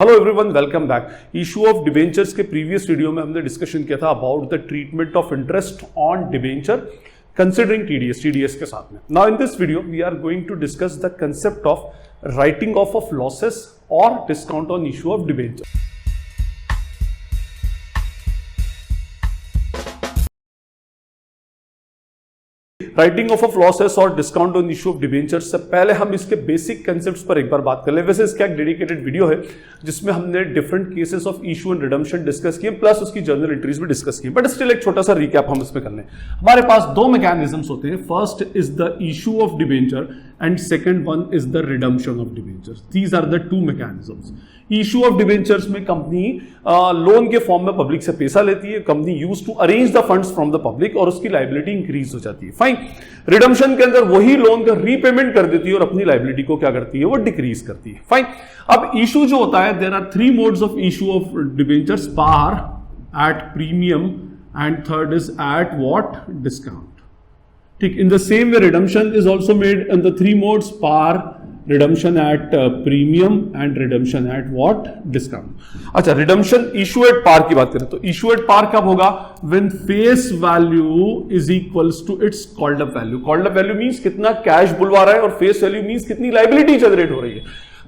Hello everyone, welcome back. Issue of debentures के previous video में हमने डिस्कशन किया था about the treatment of interest on debenture considering TDS के साथ में। Now in this video we are going to discuss the concept of writing off losses और discount on issue of debenture. Writing off losses और discount on issue of debentures से पहले हम इसके basic concepts पर एक बार बात कर ले। वैसे इसका एक डेडिकेटेड वीडियो है जिसमें हमने different cases of issue and redemption discuss किए, प्लस उसकी जर्नल एंट्रीज भी डिस्कस की, बट स्टिल एक छोटा सा रिकैप हम इसमें कर लें। हमारे पास दो मैकेनिज्म्स होते हैं। First is the issue of debenture and second one is the redemption of debentures. These are the two mechanisms. Issue of debentures में कंपनी लोन के फॉर्म में पब्लिक से पैसा लेती है, company use to arrange the funds from the public और उसकी liability increase हो जाती है। फाइन। रिडम्पशन के अंदर वही लोन का रीपेमेंट कर देती है और अपनी लायबिलिटी को क्या करती है, वो डिक्रीज करती है। फाइन। अब इशू जो होता है, there are three modes of issue of debentures: par, at premium and third is at what, discount. ठीक। In the same way redemption is also made in the three modes: par, redemption at premium and redemption at what, discount. अच्छा, redemption issue at par की बात करें तो issue at par कब होगा? When face value is equals to its called up value. Called up value means कितना cash बुलवा रहा है और फेस वैल्यू मींस कितनी लायबिलिटी जनरेट हो रही है।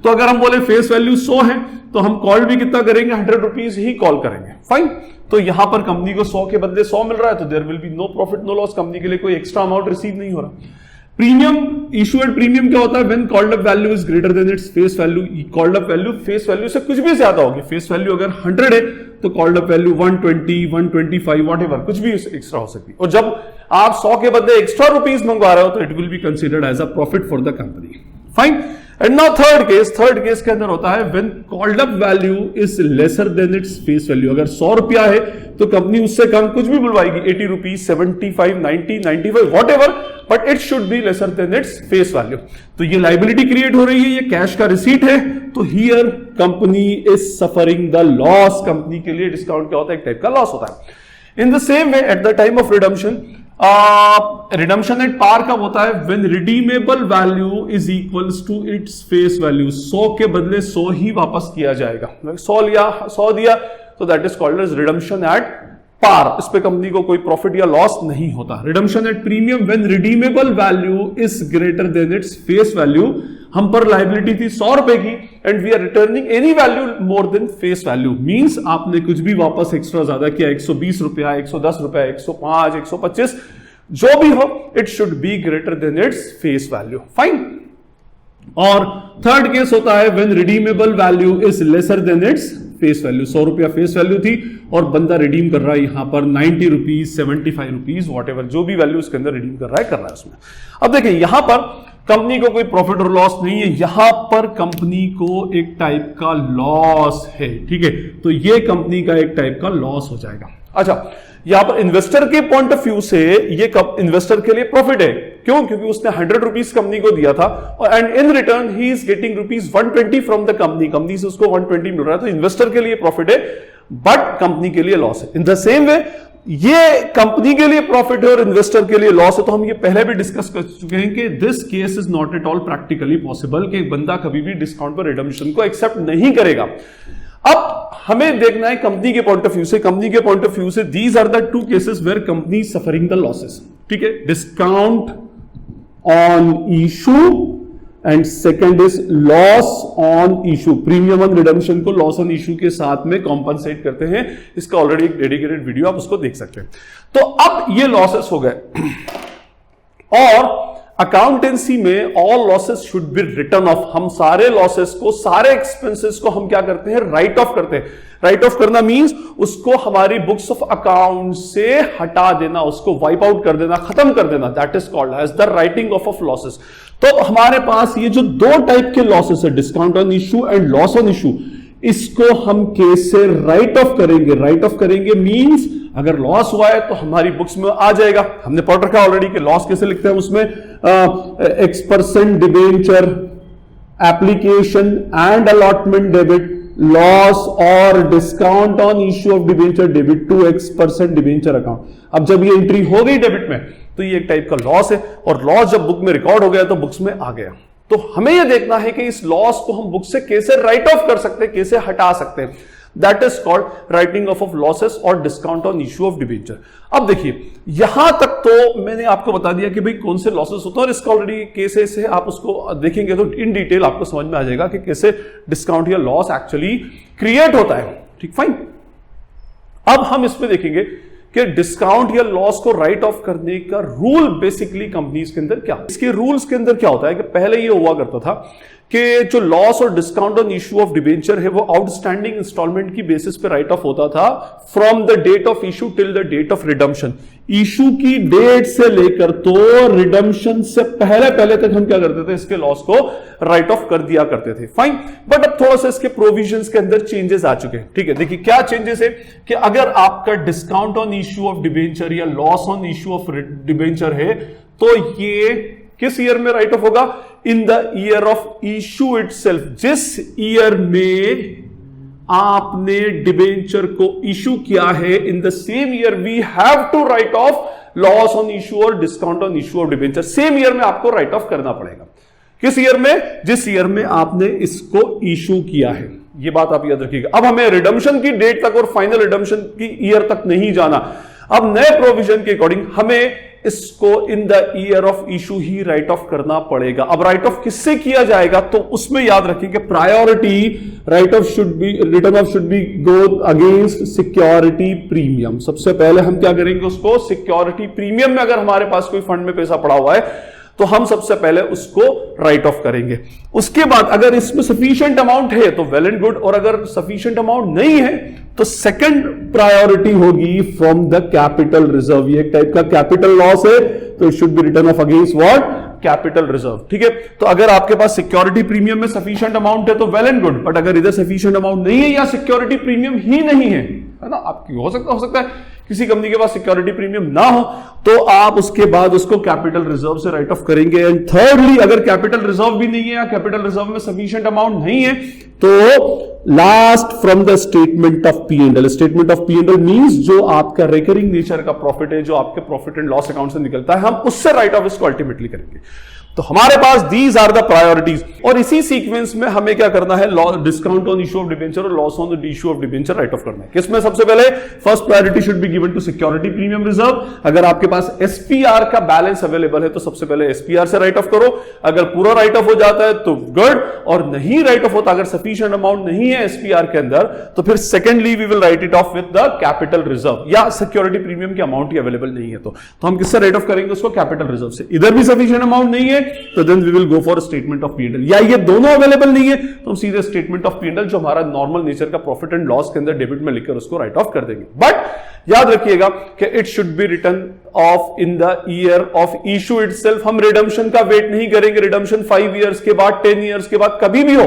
तो अगर हम बोले फेस वैल्यू 100 है तो हम कॉल भी कितना करेंगे? 100 रुपीज ही कॉल करेंगे। फाइन। तो यहां पर कंपनी को 100 के बदले 100 मिल रहा है तो there will be no profit no loss. Company के लिए कोई एक्स्ट्रा अमाउंट रिसीव नहीं हो रहा। प्रीमियम, इशू एट प्रीमियम क्या होता है? When called up value is greater than its face value. Called up value face value से कुछ भी ज्यादा होगी। फेस वैल्यू अगर 100 है तो कॉल्ड अप वैल्यू 120, 125, व्हाटएवर, कुछ भी एक्स्ट्रा हो सकती है। और जब आप 100 के बदले एक्स्ट्रा रुपीज मंगवा रहे हो तो it will be considered as a profit for the company. Fine. And now third case के अंदर होता है when called up value is lesser than its face value. अगर 100 रुपया है तो कंपनी उससे कम कुछ भी बुलवाएगी, 80 rupees, 75, 90, 95, whatever, but it should be lesser than its face value. तो ये लायबिलिटी क्रिएट हो रही है, ये कैश का रिसीट है, तो here company is suffering the loss. Company के लिए डिस्काउंट क्या होता है? एक टाइप का लॉस होता है। In the same way at the time of redemption, redemption at par कब होता है? When redeemable value is equals to its face value. 100 के बदले 100 ही वापस किया जाएगा। 100 दिया तो that is called as redemption at par. इस पे कंपनी को कोई प्रॉफिट या लॉस नहीं होता। Redemption at premium, when redeemable value is greater than its face value. हम पर लायबिलिटी थी 100 रुपए की and we are returning any value more than face value. Means आपने कुछ भी वापस एक्स्ट्रा ज्यादा किया, 120 रुपया, 110 रुपया, 105, 125, जो भी हो, it should be greater than its face value. Fine. और थर्ड केस होता है when redeemable value is lesser than its face value. 100 रुपया फेस वैल्यू थी और बंदा रिडीम कर रहा है यहां पर 90 रुपीज, 75 रुपीज, व्हाटएवर, जो भी वैल्यू इसके अंदर रिडीम कर रहा है उसमें। अब देखिए यहां पर कंपनी को कोई प्रॉफिट और लॉस नहीं है, यहां पर कंपनी को एक टाइप का लॉस है। ठीक है, तो ये कंपनी का एक टाइप का लॉस हो जाएगा। अच्छा, यहां पर इन्वेस्टर के पॉइंट ऑफ व्यू से ये इन्वेस्टर के लिए प्रॉफिट है। क्यों? क्योंकि उसने 100 रुपीज कंपनी को दिया था और and in return he is getting rupees 120 from the company. Company से उसको 120 मिल रहा है, तो इन्वेस्टर के लिए प्रॉफिट है बट कंपनी के लिए लॉस है। इन द सेम वे ये कंपनी के लिए प्रॉफिट है और इन्वेस्टर के लिए लॉस है। तो हम ये पहले भी डिस्कस कर चुके हैं कि this case is not at all practically possible कि बंदा कभी भी डिस्काउंट पर रिडम्पशन को एक्सेप्ट नहीं करेगा। अब हमें देखना है कंपनी के पॉइंट ऑफ व्यू से। कंपनी के पॉइंट ऑफ व्यू से these are the two cases where company suffering the losses. ठीक है, discount on issue and second is loss on issue. Premium on redemption को लॉस ऑन इशू के साथ में compensate करते हैं। इसका ऑलरेडी एक डेडिकेटेड वीडियो आप उसको देख सकते हैं। तो अब ये लॉसेस हो गए और अकाउंटेंसी में all losses should be return of. हम सारे लॉसेस को, सारे एक्सपेंसेस को हम क्या करते हैं? राइट ऑफ करते हैं। राइट ऑफ करना मींस उसको हमारी बुक्स ऑफ अकाउंट से हटा देना, उसको वाइप आउट कर देना, खत्म कर देना। That is called as the writing off losses. तो हमारे पास ये जो दो टाइप के लॉसेस है, discount on issue and loss on issue, इसको हम केस से राइट ऑफ करेंगे। राइट ऑफ करेंगे मींस अगर लॉस हुआ है तो हमारी बुक्स में आ जाएगा। हमने पढ़ रखा ऑलरेडी कि लॉस कैसे लिखते हैं उसमें, X% debenture application and allotment debit, loss और discount on issue of debenture debit to X% debenture account. अब जब ये एंट्री हो गई डेबिट में तो ये एक टाइप का लॉस है और लॉस जब बुक में रिकॉर्ड हो गया तो बुक्स में आ गया। तो हमें यह देखना है कि इस लॉस को हम बुक से कैसे राइट ऑफ कर सकते हैं, कैसे हटा सकते हैं। That is called writing off losses और discount on issue of debenture. अब देखिए यहां तक तो मैंने आपको बता दिया कि भाई कौन से लॉसेस होते हैं, और इसका ऑलरेडी केसेस है, आप उसको देखेंगे तो इन डिटेल आपको समझ में आ जाएगा कि कैसे डिस्काउंट या लॉस एक्चुअली क्रिएट होता है। ठीक, फाइन। अब हम इसमें देखेंगे कि डिस्काउंट या लॉस को राइट ऑफ करने का रूल बेसिकली कंपनीज के अंदर क्या, इसके रूल्स के अंदर क्या होता है कि पहले ये हुआ करता था कि जो लॉस और discount on issue of debenture है वो आउटस्टैंडिंग इंस्टॉलमेंट की बेसिस पे राइट ऑफ होता था from the date of issue till the date of redemption. Issue की डेट से लेकर तो रिडम्पशन से पहले पहले तक हम क्या करते थे, इसके लॉस को राइट ऑफ कर दिया करते थे। फाइन, बट अब थोड़ा सा इसके प्रोविजंस के अंदर चेंजेस आ चुके हैं। ठीक है, देखिए क्या चेंजेस है कि अगर आपका discount on issue of debenture या loss on issue of debenture है तो ये किस ईयर में राइट ऑफ होगा, in the year of issue itself. जिस ईयर में आपने डिबेंचर को इशू किया है, in the same year we have to write off loss on issue और discount on issue of debenture. Same year में आपको राइट ऑफ करना पड़ेगा। किस ईयर में, जिस ईयर में आपने इसको इशू किया है, ये बात आप याद रखिएगा। अब हमें रिडम्पशन की डेट तक और फाइनल रिडम्पशन की ईयर तक नहीं जाना। अब नए प्रोविजन के अकॉर्डिंग हमें इसको इन the year of issue he right off करना पड़ेगा। अब राइट ऑफ किससे किया जाएगा, तो उसमें याद रखिए कि priority right of should be, return of should be go against security premium. सबसे पहले हम क्या करेंगे, उसको सिक्योरिटी प्रीमियम में अगर हमारे पास कोई फंड में पैसा पड़ा हुआ है तो हम सबसे पहले उसको राइट ऑफ करेंगे। उसके बाद अगर इसमें सफिशिएंट अमाउंट है तो वेल एंड गुड, और अगर सफिशिएंट अमाउंट नहीं है तो सेकंड प्रायोरिटी होगी फ्रॉम द कैपिटल रिजर्व। ये एक टाइप का कैपिटल लॉस है तो it should be return off against what, capital reserve. ठीक है, तो अगर आपके पास सिक्योरिटी प्रीमियम में सफिशिएंट अमाउंट है तो वेल एंड गुड, बट अगर इधर सफिशिएंट अमाउंट नहीं है या सिक्योरिटी प्रीमियम ही नहीं है ना, आपकी हो सकता है किसी कंपनी के पास सिक्योरिटी प्रीमियम ना हो तो आप उसके बाद उसको कैपिटल रिजर्व से राइट ऑफ करेंगे। एंड थर्डली अगर कैपिटल रिजर्व भी नहीं है या कैपिटल रिजर्व में सफिशिएंट अमाउंट नहीं है तो last from the statement of P and L. Statement of P and L means जो आपका रिकरिंग नेचर का प्रॉफिट है, जो आपके प्रॉफिट एंड लॉस अकाउंट से निकलता है, हम उससे राइट ऑफ इसको अल्टीमेटली करेंगे। तो हमारे पास दीज आर द प्रायोरिटीज, और इसी सीक्वेंस में हमें क्या करना है, discount on issue of debenture और loss on the issue of debenture write off करना है। किसमें सबसे पहले first priority should be given to security premium reserve. अगर आपके पास एसपीआर का बैलेंस अवेलेबल है तो सबसे पहले एसपीआर से राइट ऑफ करो। अगर पूरा राइट ऑफ हो जाता है तो गुड, और नहीं राइट ऑफ होता, अगर सफिशिएंट अमाउंट नहीं है एसपीआर के अंदर, तो फिर secondly we will write it off with the capital reserve, या सिक्योरिटी प्रीमियम की अमाउंट ही अवेलेबल नहीं है तो हम किससे राइट ऑफ करेंगे, उसको कैपिटल रिजर्व से। इधर भी सफिशिएंट अमाउंट नहीं है तो then we will go for statement of P and L, या ये दोनों अवेलेबल नहीं है तो हम सीधे स्टेटमेंट ऑफ पी&एल जो हमारा नॉर्मल नेचर का प्रॉफिट एंड लॉस के अंदर डेबिट में लिखकर उसको राइट ऑफ कर देंगे। बट याद रखिएगा कि it should be return of in the year of issue itself. हम रिडम्पशन का वेट नहीं करेंगे, रिडम्पशन 5 इयर्स के बाद, 10 इयर्स के बाद, कभी भी हो,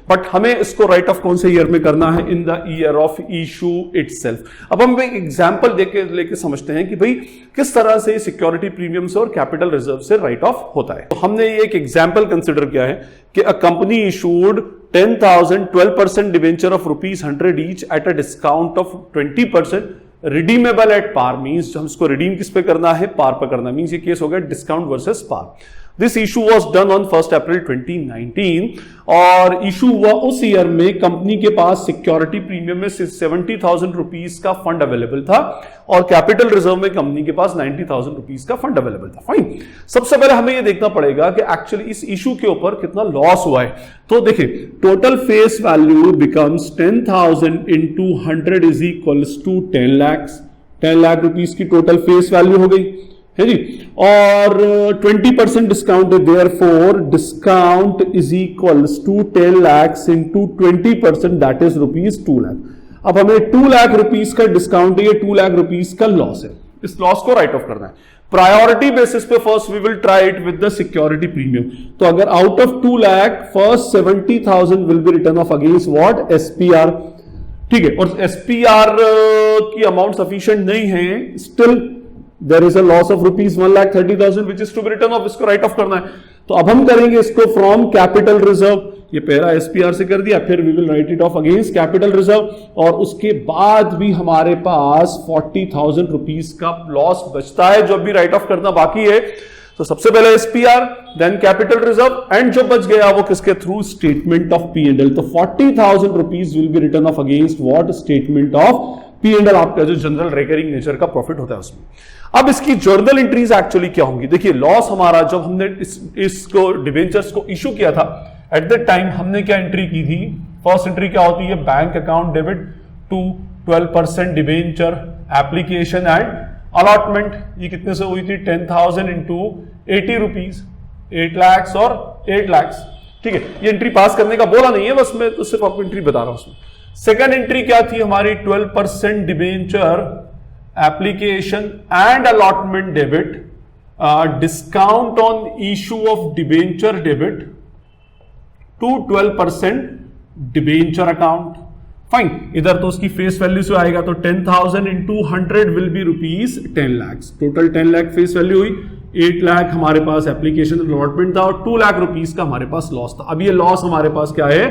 बट हमें इसको राइट ऑफ कौन से ईयर में करना है, in the year of issue itself. अब हम एक एग्जांपल लेके समझते हैं कि भाई किस तरह से सिक्योरिटी प्रीमियम से और कैपिटल रिजर्व से राइट ऑफ होता है। तो हमने ये एक एग्जांपल कंसिडर किया है कि a company issued 10,000 12% debenture of ₹100 each at a discount of 20%, redeemable at par. Means हम इसको रिडीम किस पे करना है, पार पे करना। मींस ये केस हो गया discount versus par. This issue was done on 1 April 2019, और इशू हुआ उस ईयर में कंपनी के पास सिक्योरिटी प्रीमियम में 70,000 रुपीज का फंड अवेलेबल था और कैपिटल रिजर्व में कंपनी के पास 90,000 रुपीज का फंड अवेलेबल था। फाइन, सबसे पहले हमें यह देखना पड़ेगा कि एक्चुअली इस इशू के ऊपर कितना लॉस हुआ है। तो देखिए, total face value becomes 10,000 into 100 is equals to 10 lakh. 10 lakh rupees की टोटल फेस वैल्यू हो गई है जी, और 20% डिस्काउंट है, therefore discount is equals to 10 lakh into 20%, that is ₹2 lakh. अब हमें 2 लाख रुपीज का डिस्काउंट है, ये 2 लाख रुपीज का लॉस है, इस लॉस को राइट ऑफ करना है। प्रायोरिटी बेसिस पे first we will try it with the security premium. तो अगर out of 2 lakh first 70,000 will be return off against what, SPR. ठीक है, और एसपीआर की अमाउंट सफिशिएंट नहीं है, still there is a loss of ₹1,30,000 which is to be written off, इसको right off करना है। तो अब हम करेंगे इसको फ्रॉम कैपिटल रिजर्व, ये पहला एसपीआर से कर दिया, फिर we will write it off against capital reserve, और उसके बाद भी हमारे पास 40,000 रुपीज का लॉस बचता है जो भी राइट ऑफ करना बाकी है। तो सबसे पहले SPR, then capital reserve, and जो बच गया वो किसके through, statement of P and L. तो 40,000 rupees will be return off against what, statement of P and L, आपका जो जनरल रिकरिंग नेचर का प्रॉफिट होता है उसमें। अब इसकी जर्नल एंट्रीज एक्चुअली क्या होंगी, देखिए लॉस हमारा जब हमने इसको डिबेंचर्स को इशू किया था एट द टाइम हमने क्या एंट्री की थी, फर्स्ट एंट्री क्या होती है, bank account debit to 12% debenture application and allotment. ये कितने से हुई थी, 10,000 इंटू 80 रुपीज, 8 लाख और 8 लाख। ठीक है, ये एंट्री पास करने का बोला नहीं है, बस मैं तो सिर्फ आपको एंट्री बता रहा हूं उसमें। सेकेंड एंट्री क्या थी हमारी, 12% debenture application and allotment debit, discount on issue of debenture debit to 12% debenture account. Fine, इधर तो उसकी फेस वैल्यू से आएगा, तो 10,000 into 100 will be rupees 10 lakh. Total 10 lakh face value हुई, 8 लाख हमारे पास एप्लीकेशन अलॉटमेंट था और 2 लाख रुपीज का हमारे पास लॉस था। अब ये लॉस हमारे पास क्या है,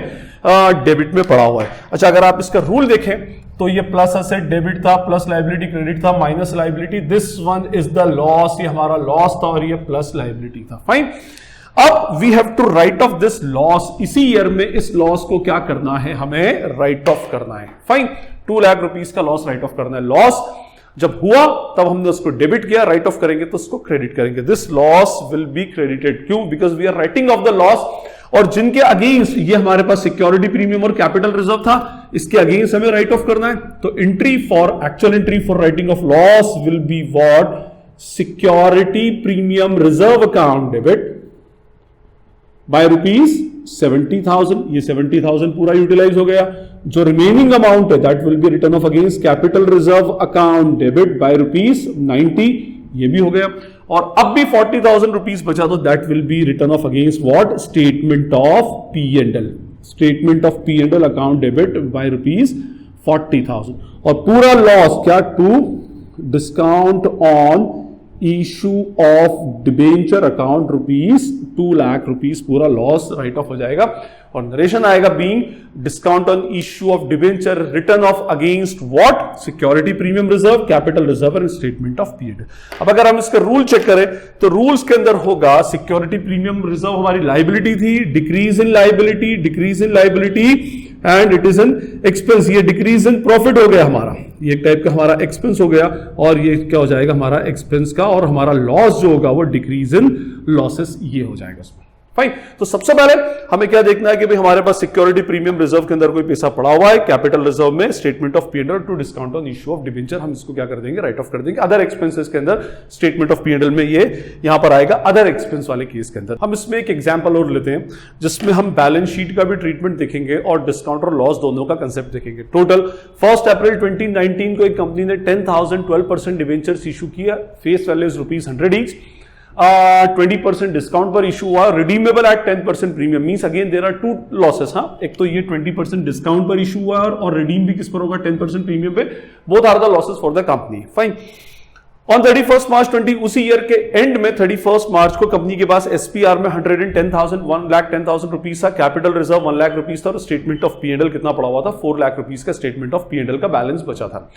डेबिट में पड़ा हुआ है। अच्छा, अगर आप इसका रूल देखें तो ये प्लस असेट डेबिट था, प्लस लाइबिलिटी क्रेडिट था, minus liability, this one is the loss, ये हमारा लॉस था और ये प्लस लाइबिलिटी था। फाइन, अब we have to write off this loss, इसी ईयर में इस लॉस को क्या करना है, हमें राइट ऑफ करना है। फाइन, 2 लाख रुपीज का लॉस राइट ऑफ करना है। लॉस जब हुआ तब हमने उसको डेबिट किया, राइट ऑफ करेंगे तो उसको क्रेडिट करेंगे। This loss will be credited, क्यों, because we are writing off the loss, और जिनके अगेंस्ट ये हमारे पास सिक्योरिटी प्रीमियम और कैपिटल रिजर्व था, इसके अगेंस्ट हमें राइट ऑफ करना है। तो entry for actual entry for writing off loss will be what, security premium reserve account debit by rupees 70,000। ये 70,000 पूरा यूटिलाइज हो गया। जो रिमेनिंग अमाउंट है that will be return off against capital reserve account debit by rupees 90, ये भी हो गया। और अब भी 40,000 रुपीज बचा, तो that will be return off against what, statement of P and L, statement of P and L account debit by rupees 40,000। और पूरा लॉस क्या, to discount on issue of debenture account rupees 2 lakh rupees, पूरा loss write off हो जाएगा। और narration आएगा being discount on issue of debenture return off against what, security premium reserve, capital reserve and statement of period. अब अगर हम इसका rule check करें तो रूल्स के अंदर होगा, सिक्योरिटी प्रीमियम रिजर्व हमारी लाइबिलिटी थी, decrease in liability, decrease in liability and it is an expense, ये डिक्रीज इन प्रॉफिट हो गया हमारा, ये एक टाइप का हमारा एक्सपेंस हो गया, और ये क्या हो जाएगा हमारा एक्सपेंस का, और हमारा लॉस जो होगा वो डिक्रीज इन लॉसेस, ये हो जाएगा उसमें। फाइन, तो सबसे पहले हमें क्या देखना है कि भाई हमारे पास सिक्योरिटी प्रीमियम रिजर्व के अंदर कोई पैसा पड़ा हुआ है, कैपिटल रिजर्व में statement of P and L two discount on issue of debenture, हम इसको क्या कर देंगे, राइट ऑफ कर देंगे। अदर एक्सपेंसेस के अंदर statement of P and L में ये यहां पर आएगा, अदर एक्सपेंस वाले केस के अंदर। हम इसमें एक एग्जांपल और लेते हैं जिसमें हम बैलेंस शीट का भी ट्रीटमेंट देखेंगे और डिस्काउंट और लॉस दोनों का कंसेप्ट देखेंगे। टोटल 1 अप्रैल 2019 को एक कंपनी ने 10,000 12% डिबेंचर्स इशू किया, face value is ₹100 each, 20% discount पर इशू हुआ, redeemable at 10% premium, means again there are two losses. हाँ, एक तो ये 20% डिस्काउंट पर इशू हुआ और रिडीम भी किस पर होगा, 10% प्रीमियम पे, both are the losses for the company. Fine, on 31 March 20, उसी ईयर के एंड में 31 मार्च को कंपनी के पास एसपीआर में 1,10,000 रुपीज था, कैपिटल रिजर्व 1 लाख रुपीज था, और statement of P and L कितना पड़ा हुआ था, 4 लाख रुपीज का statement of P and L का बैलेंस बचा था।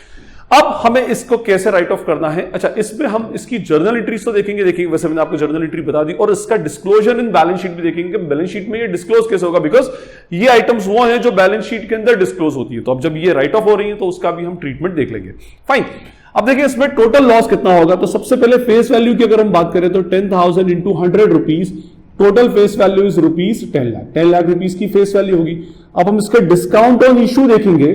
अब हमें इसको कैसे राइट ऑफ करना है, अच्छा इसमें हम इसकी जर्नल एंट्रीज तो देखेंगे, वैसे मैंने आपको जर्नल एंट्री बता दी, और इसका डिस्क्लोजर इन बैलेंस शीट भी देखेंगे। बैलेंस शीट में ये डिस्क्लोज कैसे होगा, बिकॉज ये आइटम्स वो हैं जो बैलेंस शीट के अंदर डिस्क्लोज होती है, तो अब जब ये राइट ऑफ हो रही है तो उसका भी हम ट्रीटमेंट देख लेंगे। फाइन, अब देखिए इसमें टोटल लॉस कितना होगा, तो सबसे पहले फेस वैल्यू की अगर हम बात करें तो 10,000 into 100 rupees, total face value is rupees 10 lakh, 10 lakh rupees की फेस वैल्यू होगी। अब हम इसका डिस्काउंट ऑन इशू देखेंगे,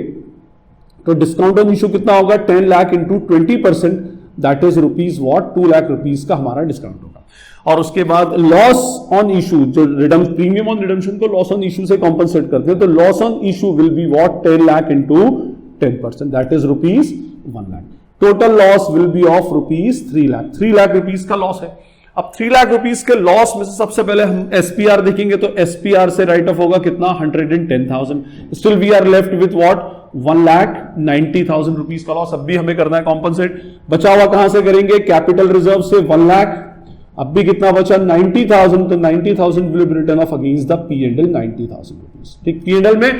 तो डिस्काउंट ऑन इशू कितना होगा, 10 lakh into 20%, that is rupees what, 2 lakh rupees का हमारा डिस्काउंट होगा। और उसके बाद लॉस ऑन इशू, जो प्रीमियम ऑन रिडम्पशन को लॉस ऑन इशू से कॉम्पनसेट करते हैं, तो loss on issue will be what, 10 lakh into 10%, that is rupees 1 lakh. Total loss will B of rupees 3 lakh, 3 lakh rupees का लॉस है। अब 3 लाख रुपीज के लॉस में से सबसे पहले हम एसपीआर देखेंगे, तो एसपीआर से राइट ऑफ होगा कितना, 110,000, still we are left with what, 1,90,000 rupees का लॉस। अब भी हमें करना है कॉम्पनसेट, बचा हुआ कहां से करेंगे, कैपिटल रिजर्व से 1 लाख, अब भी कितना बचा, 90,000, तो 90,000 will be return off against the P and L, 90,000 rupees. ठीक, पी एंड एल में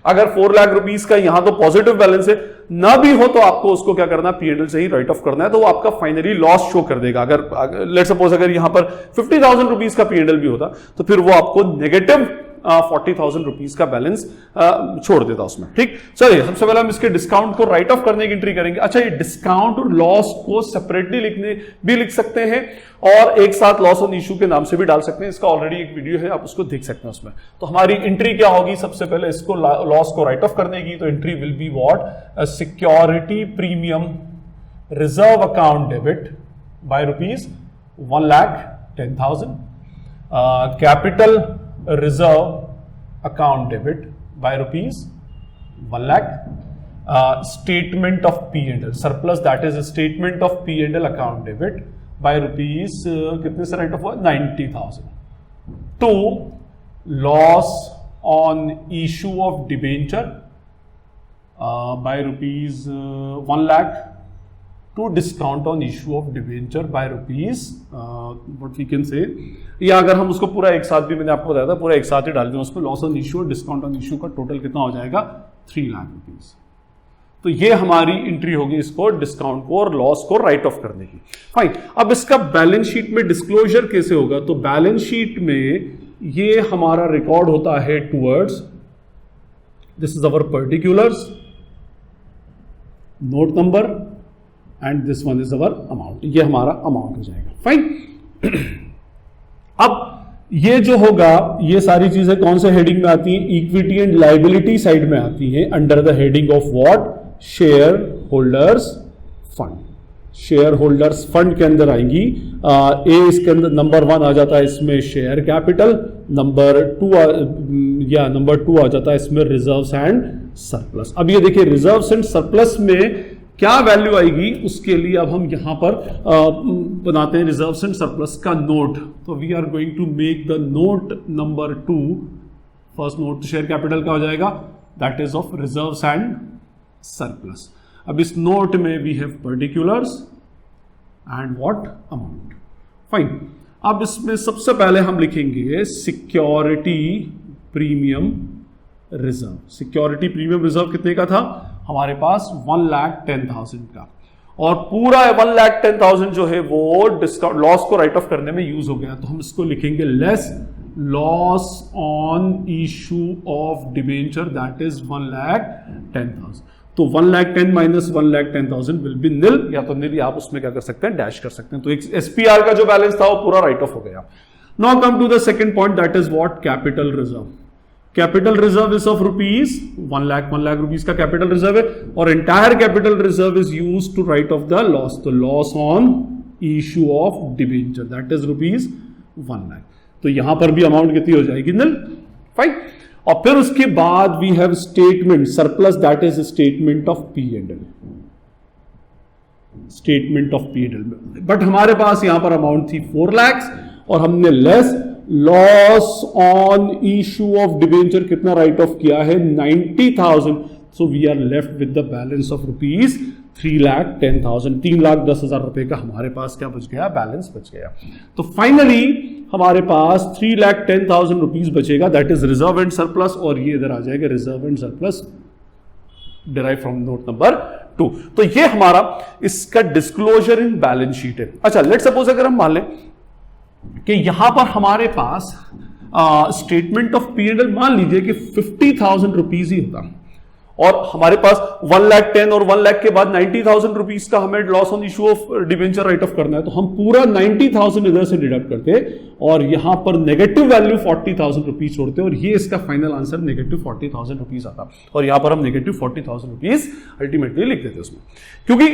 अगर 4 लाख रुपीस का यहां तो पॉजिटिव बैलेंस है, ना भी हो तो आपको उसको क्या करना है, P&L से ही राइट ऑफ करना है, तो वो आपका फाइनली लॉस शो कर देगा। अगर लेट्स सपोज अगर यहां पर 50,000 रुपीस का P&L भी होता तो फिर वो आपको नेगेटिव 40,000 रुपीस का बैलेंस छोड़ देता उसमें। ठीक, चलिए सबसे पहले हम इसके डिस्काउंट को राइट ऑफ करने की एंट्री करेंगे। अच्छा, ये डिस्काउंट और लॉस को सेपरेटली लिख सकते हैं और एक साथ लॉस ऑन इशू के नाम से भी डाल सकते हैं। इसका ऑलरेडी एक वीडियो है, आप उसको देख सकते हैं उसमें। तो हमारी एंट्री क्या होगी, सबसे पहले इसको लॉस को राइट ऑफ करने की, तो entry will be what, security premium reserve account debit by rupees 1,10,000, capital reserve account debit by rupees 1 lakh, statement of P&L surplus, that is a statement of P&L account debit by rupees कितने से right of हुआ, 90,000, to loss on issue of debenture by rupees 1 lakh, to discount on issue of debenture by rupees what we can say, या अगर हम उसको पूरा एक साथ भी, मैंने आपको बताया था पूरा एक साथ ही डाल दें उसको, लॉस ऑन इशू और डिस्काउंट ऑन इशू का टोटल कितना हो जाएगा, 3 लाख रुपीस। तो ये हमारी एंट्री होगी इसको डिस्काउंट को और लॉस को राइट ऑफ करने की। फाइन, अब इसका बैलेंस शीट में डिस्क्लोजर कैसे होगा, तो बैलेंस शीट में ये हमारा रिकॉर्ड होता है towards, this is our particulars, note number and this one is our amount, ये हमारा अमाउंट हो जाएगा। फाइन, अब ये जो होगा, ये सारी चीजें कौन से हेडिंग में आती हैं, इक्विटी एंड लाइबिलिटी साइड में आती हैं, under the heading of what, share holders fund. Share holders fund के अंदर आएंगी इसके अंदर नंबर 1 आ जाता है इसमें शेयर कैपिटल, नंबर 2 आ जाता है इसमें रिजर्व्स एंड सरप्लस। अब ये देखिए रिजर्व्स एंड सरप्लस में क्या वैल्यू आएगी, उसके लिए अब हम यहां पर बनाते हैं रिजर्व्स एंड सरप्लस का नोट। तो we are going to make the note number 2, first note share capital का हो जाएगा, that is of reserves and surplus. अब इस नोट में we have particulars and what, amount. Fine, अब इसमें सबसे पहले हम लिखेंगे security premium reserve. Security premium reserve कितने का था हमारे पास, 1,10,000 का, और पूरा 1,10,000 जो है वो डिस्काउंट लॉस को राइट ऑफ करने में यूज हो गया। तो हम इसको लिखेंगे less loss on issue of debenture, that is 1,10,000। तो 1,10,000 माइनस 1,10,000 विल बी निल, या तो निल आप उसमें क्या कर सकते हैं, डैश कर सकते हैं। तो एक एसपीआर का जो बैलेंस था वो पूरा राइट ऑफ हो गया। Now come to the second point, that is what, capital reserve. Capital reserve is of rupees 1 lakh rupees का कैपिटल रिजर्व है, और entire capital reserve is used to write off the loss, तो loss on issue of debenture, that is rupees 1 lakh. तो यहां पर भी amount कितनी हो जाएगी, निल। फाइन, और फिर उसके बाद we have statement surplus, that is statement of P&L, statement of P&L में। बट हमारे पास यहां पर अमाउंट थी 4 लाख और हमने less loss on issue of debenture कितना राइट ऑफ किया है, 90,000। So we are left with the balance of rupees 3,10,000, 3,10,000 रुपए का हमारे पास क्या बच गया, बैलेंस बच गया। तो फाइनली हमारे पास 3,10,000 रुपीज बचेगा, that is reserve and surplus, और ये इधर आ जाएगा reserve and surplus derive from note number 2। तो ये हमारा इसका डिस्क्लोजर इन बैलेंस शीट है। अच्छा, लेट सपोज अगर हम मान लें कि यहां पर हमारे पास स्टेटमेंट ऑफ P&L मान लीजिए कि 50,000 रुपीज ही होता, और हमारे पास 1,10,000 और 1 लाख के बाद 90,000 रुपीज का हमें loss on issue of debenture write off करना है, तो हम पूरा 90,000 इधर से डिडक्ट करते और यहां पर नेगेटिव वैल्यू 40,000 रुपीज छोड़ते, और ये इसका फाइनल आंसर नेगेटिव 40,000 रुपीज आता, और यहां पर हम नेगेटिव 40,000 रुपीज अल्टीमेटली लिख देते उसमें। क्योंकि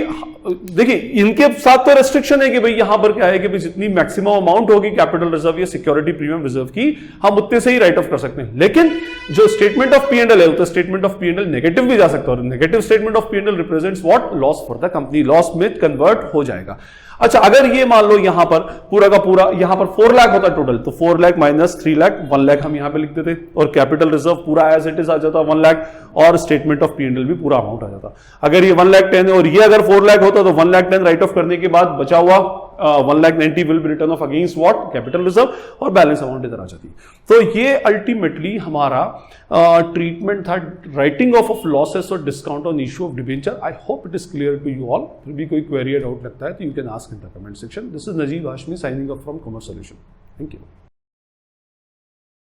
देखिए इनके साथ तो रेस्ट्रिक्शन है कि भाई यहां पर क्या है कि भाई जितनी मैक्सिमम अमाउंट होगी कैपिटल रिजर्व या सिक्योरिटी प्रीमियम रिजर्व की, हम उतने से ही राइट ऑफ कर सकते हैं। लेकिन जो स्टेटमेंट ऑफ P&L है, तो स्टेटमेंट ऑफ P&L नेगेटिव भी जा सकता है, और negative statement of P&L represents what, loss for the company, loss में कन्वर्ट हो जाएगा। अच्छा, अगर ये मान लो यहां पर पूरा का पूरा यहां पर 4 लाख होता टोटल, तो 4 लाख माइनस 3 लाख 1 लाख हम यहां पे लिख देते, और कैपिटल रिजर्व पूरा एज इट इज आ जाता 1 लाख, और स्टेटमेंट ऑफ P&L भी पूरा अमाउंट आ जाता। अगर ये 1,10,000 है और ये अगर 4 लाख होता तो 1,10,000 राइट ऑफ करने के बाद बचा हुआ 1,90,000 will be return off against what, capital reserve, और बैलेंस अमाउंट इधर आ जाती है। तो ये अल्टीमेटली हमारा ट्रीटमेंट था राइटिंग ऑफ लॉसेस और discount on issue of debenture. I hope it is clear to you all. फिर भी कोई क्वेरी या डाउट लगता है तो you can ask in the comment section. This is Najeeb Hashmi signing off from commerce solution. Thank you.